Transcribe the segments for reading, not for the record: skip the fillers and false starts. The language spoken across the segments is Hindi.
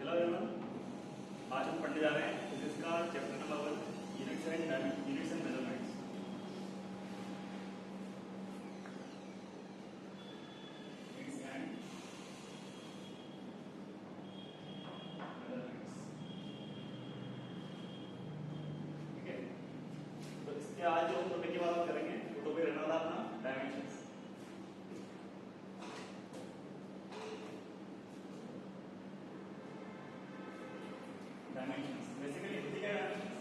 हेलो एवरीवन, आज हम पढ़ने जा रहे हैं फिजिक्स का chapter number 1 units and measurements. ठीक है, तो इसके आज जो टॉपिक की बात करेंगे वो टॉपिक रहने वाला अपना dimensions. Dimensions basically physical dimensions,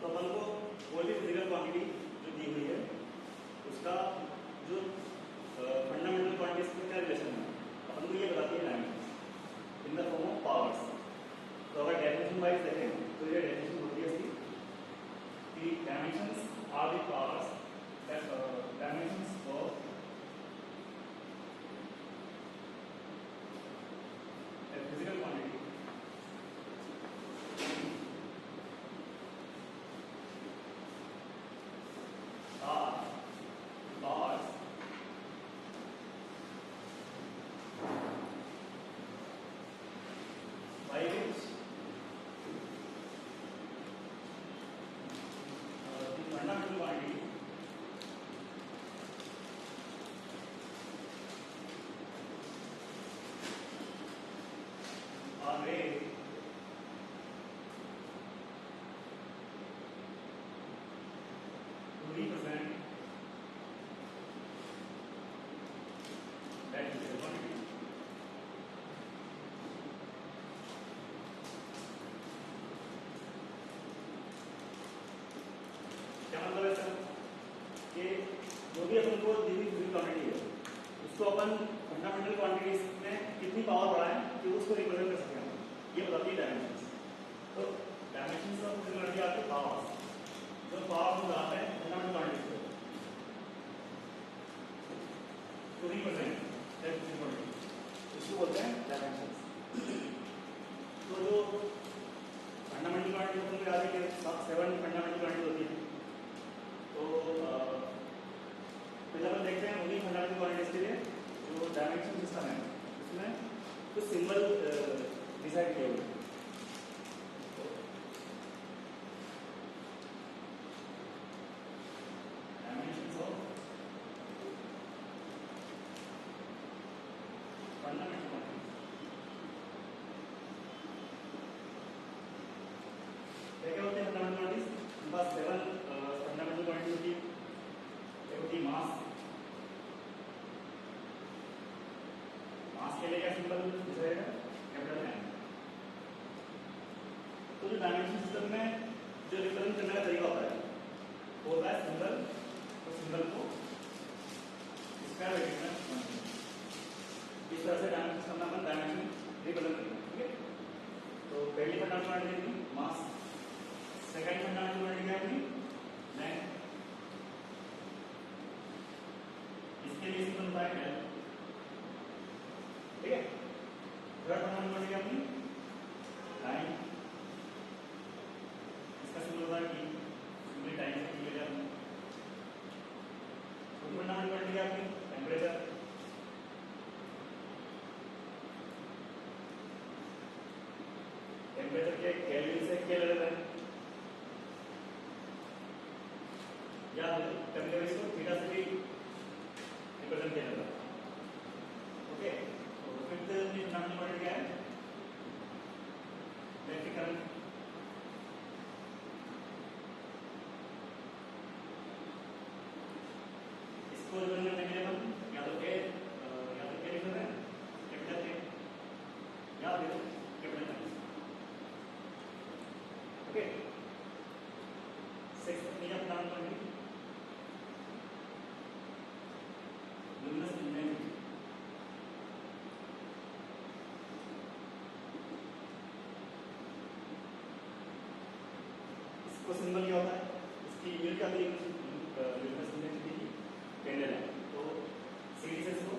तो अपन को कोई भी फिजिकल क्वांटिटी जो दी हुई है उसका जो फंडामेंटल क्वांटिटीज का क्या रिलेशन है अपन को ये बताती है dimensions in the form of powers. तो अगर डेफिनेशन वाइज देखें तो ये डेफिनेशन होती है इसकी कि dimensions are the powers dimensions of a physical quantity are bars by which the fundamental quantity are raised to represent that physical quantity। क्या मतलब है सर कि जो भी अपन को दी हुई फिजिकल क्वांटिटी है उसको अपन फंडामेंटल क्वांटिटीज में कितनी पावर बढ़ाएं कि उसको रिप्रेजेंट कर सकें, ये बताती है डायमेंशंस। तो डायमेंशंस ऑफ फिजिकल क्वांटिटी आती है पावर्स, जो पावर हम लगाते हैं फंडामेंटल क्वांटिटीज को to represent that physical quantity, इसको बोलते हैं डायमेंशंस। तो जो फंडामेंटल क्वांटिटी अपन को याद है कि 7 फंडामेंटल क्वांटिटी होती है। तो पहले अपन देखते हैं उन्हीं फंडामेंटल क्वांटिटीज के लिए जो डायमेंशन सिस्टम है उसमें कुछ सिंबल डिसाइड किए हुए हैं। डायमेंशंस ऑफ फंडामेंटल क्वांटिटीज क्या होते हैं? फंडामेंटल क्वांटिटीज उनका 7 फंडामेंटल क्वांटिटी होती है। एक होती है मास। मास के लिए क्या सिंबल रहेगा? Capital M. तो जो डायमेंशन सिस्टम में जो रिप्रेजेंट करने का तरीका होता है वो होता है सिंबल। तो सिंबल को स्क्वायर ब्रैकेट में इस तरह से डायमेंशन सिस्टम में अपन डायमेंशन रिप्रेजेंट करते हैं। ठीक है, तो पहली फंडामेंटल क्वांटिटी थी मास, सेकंड फंडामेंटल क्वांटिटी क्या थी? लेंथ। इसके लिए सिंबल होता है एल। ठीक है, थर्ड फंडामेंटल क्वांटिटी क्या थी? टाइम। इसका सिंबल होता है टी, सिंपली टाइम से टी ले जाते हैं। फोर्थ फंडामेंटल क्वांटिटी क्या थी? टेम्परेचर। टेम्परेचर के केल्विन से क्या ले लेते हैं, या कभी कभी इसको थीटा से भी रिप्रेजेंट किया जाता है। ओके, तो फिफ्थ फंडामेंटल क्वांटिटी क्या है? Electric current. इसको रिप्रेजेंट करने के लिए हम या तो ए लिख रहे हैं कैपिटल ए या फिर capital M. Okay, sixth fundamental quantity luminous intensity। इसको सिंबल क्या होता है? इसकी यूनिट क्या थी? luminous intensity की कैंडल है। तो सीडी से इसको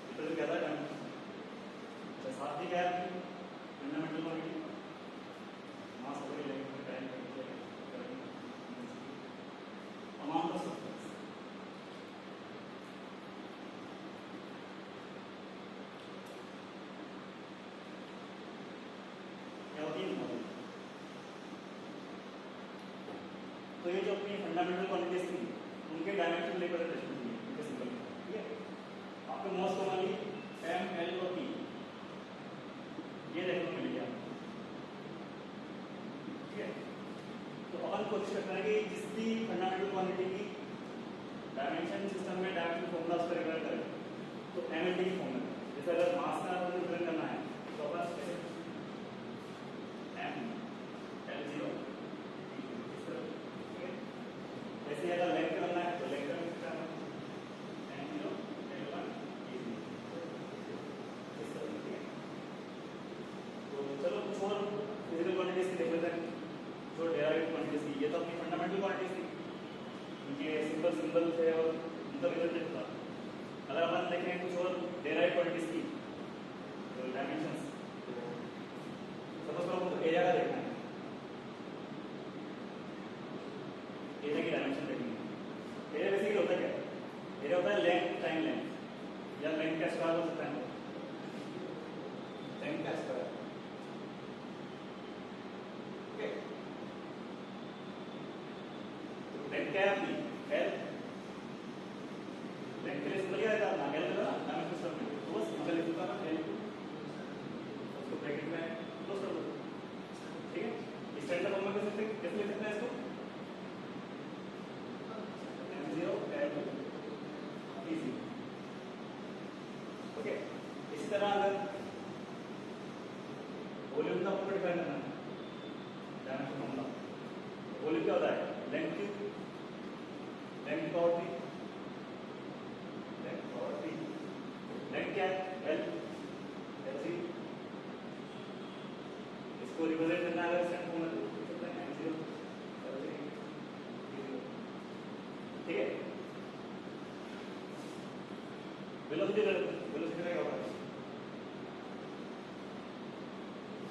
रिप्रेजेंट किया था। तो साथ ही क्या है फंडामेंटल क्वांटिटी मास हो गई, लेकिन टाइम अमाउंट ऑफ सब्सटेंस। अपन कोशिश करते हैं कि जिस भी फंडामेंटल क्वांटिटी की डायमेंशन सिस्टम में डायमेंशन फॉर्मूला उसका रिप्रेजेंट करें तो एमएलटी की फॉर्म में, जैसे अगर मास का अपन रिप्रेजेंट करना है तो अपन ऐसे एम एल जीरो, ऐसे अगर लेंथ करना है तो लेंथ में कितना है एम जीरो एल वन इस तरह से। तो चलो कुछ और फिजिकल क्वांटिटीज की देख लेते हैं जो डेराइव्ड क्वांटिटीज की। ये तो अपनी फंडामेंटल क्वांटिटीज थी, उनके सिंबल थे और उनका रिजल्ट था। अगर अपन देखें कुछ और डेराइव्ड क्वांटिटीज की तो डायमेंशंस, सपोज करो तो एरिया का देखना है, एरिया की डायमेंशन देखनी है। एरिया बेसिकली होता है क्या? एरिया होता है लेंथ टाइम लेंथ, या लेंथ का स्क्वायर हो सकता है, लेंथ का स्क्वायर। ओके, तो लेंथ क्या है अपनी एल, लेंथ के लिए सिंबल क्या रहता है अपना एल का डायमेंशन सिस्टम में, तो बस सिंबल लिख दूंगा ना एल, उसको ब्रैकेट में क्लोज कर दो। ठीक है, स्टैंडर्ड फॉर्म में कैसे लिख सकते हैं इसको? M0 L easy. ओके, इसी तरह अगर वॉल्यूम का आपको डिफाइन करना है डायमेंशन फॉर्मूला, वॉल्यूम क्या होता है? Length cube, length power three, length power three, length क्या है? L L3, इसको रिप्रेजेंट करना है अगर स्टैंडर्ड फॉर्मूला तो लिख सकते हैं M0 L3 0। ठीक है, वेलोसिटी क्या होगा?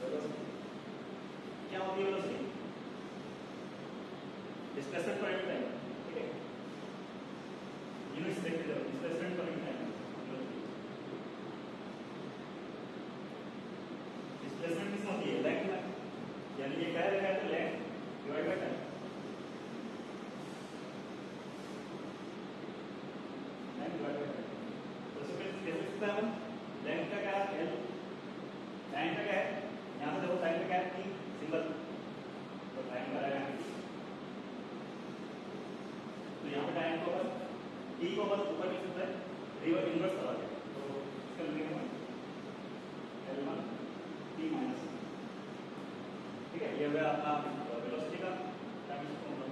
वेलोसिटी क्या होती है? Velocity displacement per unit time. ठीक है, यूनिट्स देखते जाओ, displacement per unit time, displacement किस होती है? लेंथ में, यानी ये क्या है तो length divide by time, length divide by time. तो इसको कैसे लिख सकते हैं हम? लेंथ का क्या है? L, टाइम का क्या है? यहाँ से देखो टाइम का क्या है? T सिंबल, तो टाइम का रहेगा तो यहाँ पे टाइम को बस T को बस ऊपर लिख सकते हैं, रिवर्स इनवर्स करा के, तो इसका लिखेंगे L1 T माइनस। ठीक है, ये हुआ अपना वेलोसिटी का डायमेंशन फॉर्मूला।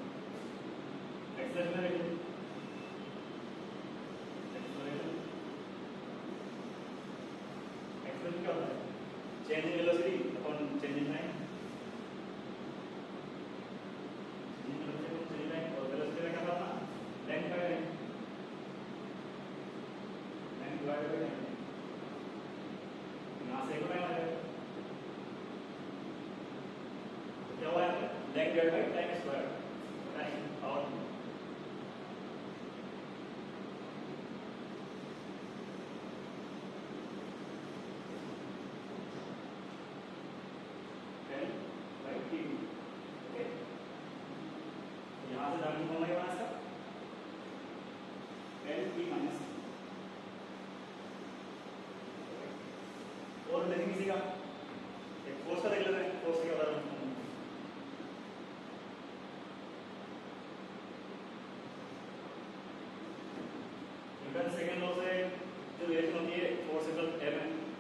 एक्सेलरेशन देखिए, एक्सेलरेशन क्या होता है? Change in velocity upon change in time, और वेलोसिटी का क्या था अपना? Length by time, length divide by time. यहाँ से टाइम आ जाएगा, तो क्या हुआ है? Length divide by time square, time और यहाँ से डायमेंशन फॉर्मूला क्या बना इसका? L T minus. और देखेंगे किसी का एक फोर्स का देख लेते हैं, फोर्स क्या होता है? न्यूटन सेकंड लॉ से जो रिलेशन होती है फोर्स इक्वल m है,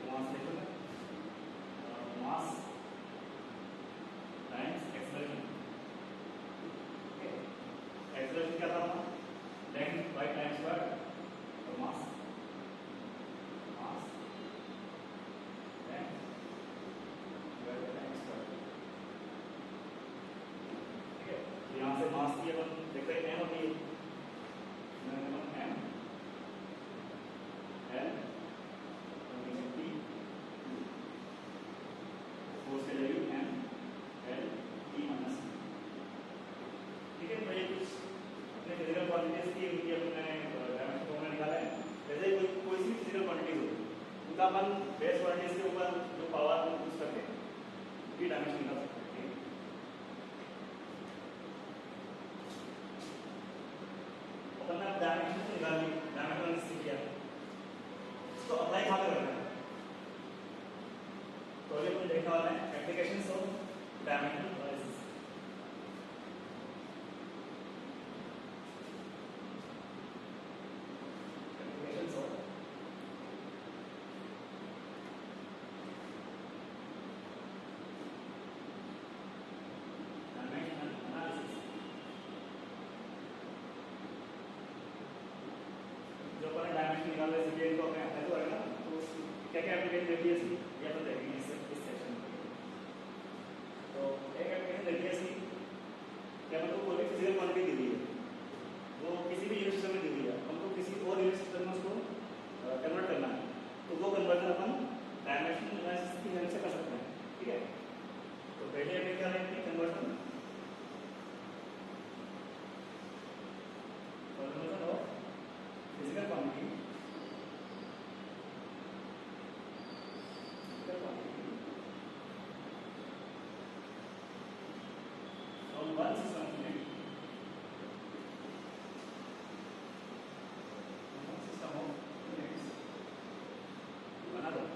वहां से देखो मास टाइम्स एक्सेलरेशन। एक्सेलरेशन क्या था अपना? लेंथ बाय टाइम स्क्वायर, और मास लेंथ बाय टाइम स्क्वायर। ठीक है, तो यहाँ से मास की अपन देखते हैं m होती है, m L T, फोर्स की value m L T minus. ठीक है, तो ये कुछ अपने फिजिकल क्वांटिटीज की उनकी अपने डायमेंशन फॉर्मूला निकाला है। जैसे कोई सी फिजिकल क्वांटिटीज हो, उनका अपन बेस क्वांटिटीज के ऊपर जो पावर यूज करते हैं उनकी डायमेंशन निकाल सकते हैं। अपन ने डायमेंशन तो निकाल ली, डायमेंशन एनालिसिस किया, इसको अप्लाई कहाँ पे करना है? तो ये अपन देखने वाले हैं applications of dimension analysis. Radius ये अपन देखेंगे इस सेक्शन में। तो एक एप्लीकेशन रेडियस की क्या मतलब कोई भी फिजिकल क्वांटिटी दी हुई है, वो किसी भी यूनिट सिस्टम में दी हुई है, हमको किसी और यूनिट सिस्टम में उसको कन्वर्ट करना है, तो वो कन्वर्जन अपन डायमेंशन एनालिसिस की हेल्प से कर सकते हैं। ठीक है, तो पहले हमें क्या है conversion of physical quantity from one system to next, one system of next to another.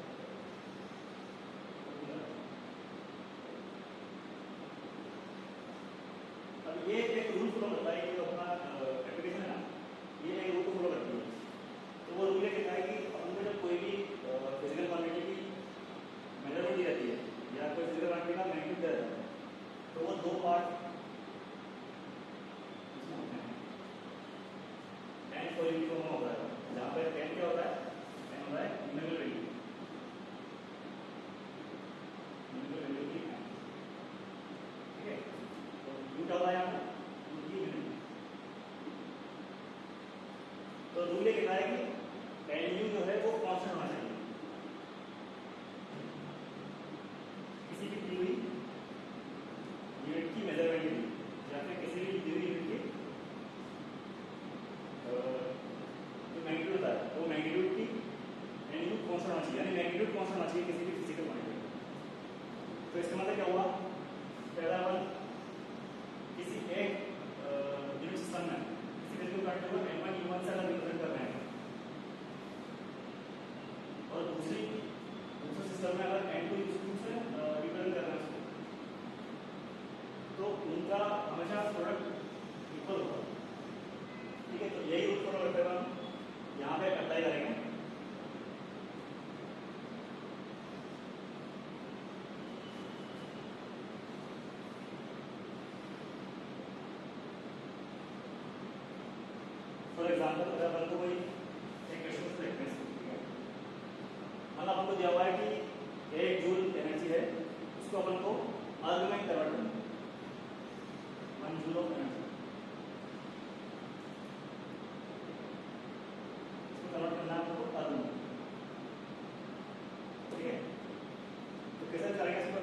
अब ये एक रूल फॉलो करता है, ये अपना एप्लीकेशन है ना, ये एक रूल को फॉलो करती है। तो वो रूल ये कहता है कि अपन को जब कोई भी फिजिकल क्वांटिटी की मेजरमेंट दी रहती है या कोई फिजिकल क्वांटिटी का मैग्नीट्यूड दिया जाता है, तो वो दो पार्ट एन फॉर यूनिट फॉर्म होता है, जहाँ पे एन क्या होता है, एन होता है न्यूमेरिकल वैल्यू की। ठीक है, तो यू क्या होता है यहाँ पे यू की यूनिट। तो रूल ये कहता है कि एन यू जो है वो कांस्टेंट होना चाहिए किसी भी दी हुई यूनिट की मेजरमेंट के लिए, या फिर किसी भी दी हुई यूनिट की जो मैग्नीट्यूड होता है वो मैग्नीट्यूड की मैग्नीट्यूड कांस्टेंट होना चाहिए, यानी मैग्नीट्यूड कांस्टेंट होना चाहिए किसी भी फिजिकल क्वांटिटी। तो इसका मतलब क्या हुआ, पहला वन किसी एक यूनिट सिस्टम में किसी फिजिकल क्वांटिटी को n1 u1 से अलग रिप्रेजेंट कर रहे हैं, और दूसरे सिस्टम में अगर n2 u2 से रिप्रेजेंट कर रहे हैं उसको, तो उनका हमेशा प्रोडक्ट इक्वल होगा। ठीक है, तो यही रूल फॉलो करते हुए हम यहाँ पे अप्लाई करेंगे। फॉर एग्जाम्पल अगर अपन को कोई एक क्वेश्चन से देखते हैं, मतलब अपन को दिया हुआ है कि 1 जूल एनर्जी है, उसको अपन को अर्ग में कन्वर्ट करना है, 1 जूल ऑफ एनर्जी कन्वर्ट करना है आपको अर्ग में। ठीक है, तो कैसे करेंगे इसको,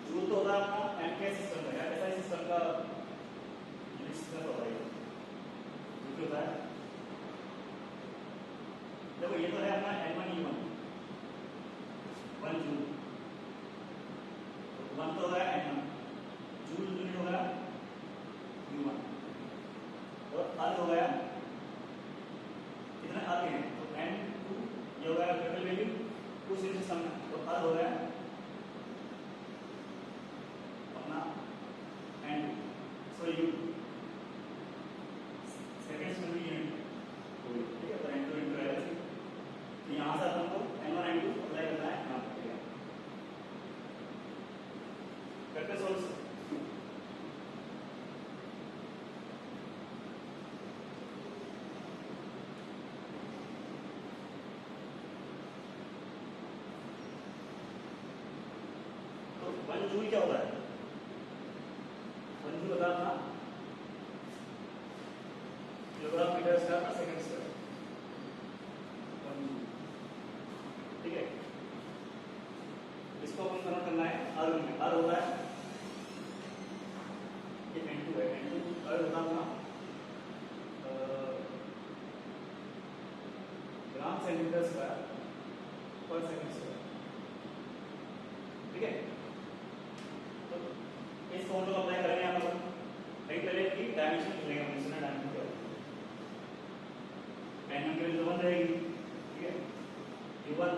जूल तो होता है अपना एमके सिस्टम का या ऐसा सिस्टम का यूनिट सिस्टम होता है, जूल होता है। देखो ये तो है अपना n1 u1 1 जूल, 1 तो होगा n1 जूल यूनिट होगा u1, और अर्ग हो गया कितने अर्ग हैं, तो n2 ये हो गया कैपिटल वैल्यू उस यूनिट सिस्टम में, तो अर्ग हो गया अपना n2 सॉरी u सेकंड्स में भी यूनिट हो गई। ठीक है, तो n2 इनटू रहेगा, तो यहाँ से अपन को n1 n2 अप्लाई करना है यहाँ पे। करके सोल्व तो 1 जूल क्या होता है, 1 जूल होता है अपना किलोग्राम मीटर स्क्वायर पर सेकंड स्क्वायर। ठीक है, इसको अपन कन्वर्ट करना है अर्ग में, अर्ग होता है ये n2 है, n2 अर्ग होता है अपना ग्राम सेंटीमीटर स्क्वायर पर सेकंड स्क्वायर। ठीक है, तो इस फॉर्मूला को अप्लाई करेंगे यहाँ पर, पहले की डायमेंशन मिलेगा, मिश्रण डायमेंशन क्या होता है, n1 की वैल्यू 1 रहेगी। ठीक है, u1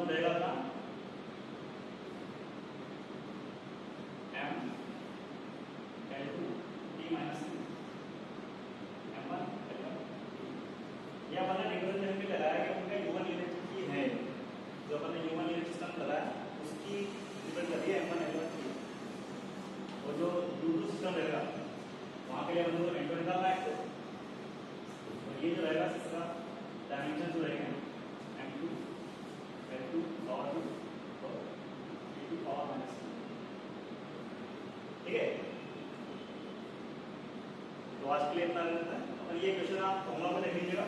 रहेगा अपना m l2 t minus m1 l1। यह अपन ने डिफरेंशियल में लगाया कि उनका u1 यूनिट की है, जो अपन ने u1 यूनिट सिस्टम लगाया उसकी डिपेंड कर रही है m1 l1 की, और जो u2 सिस्टम रहेगा वहाँ के लिए अपन को n2 निकालना है, तो ये जो रहेगा सिस्टम डायमेंशन जो रहेंगे m2 l2 पावर 2 और a2 पावर -2। ठीक है, तो आज के लिए इतना रहता है। और ये क्वेश्चन आप फॉर्मूला में देख लीजिएगा।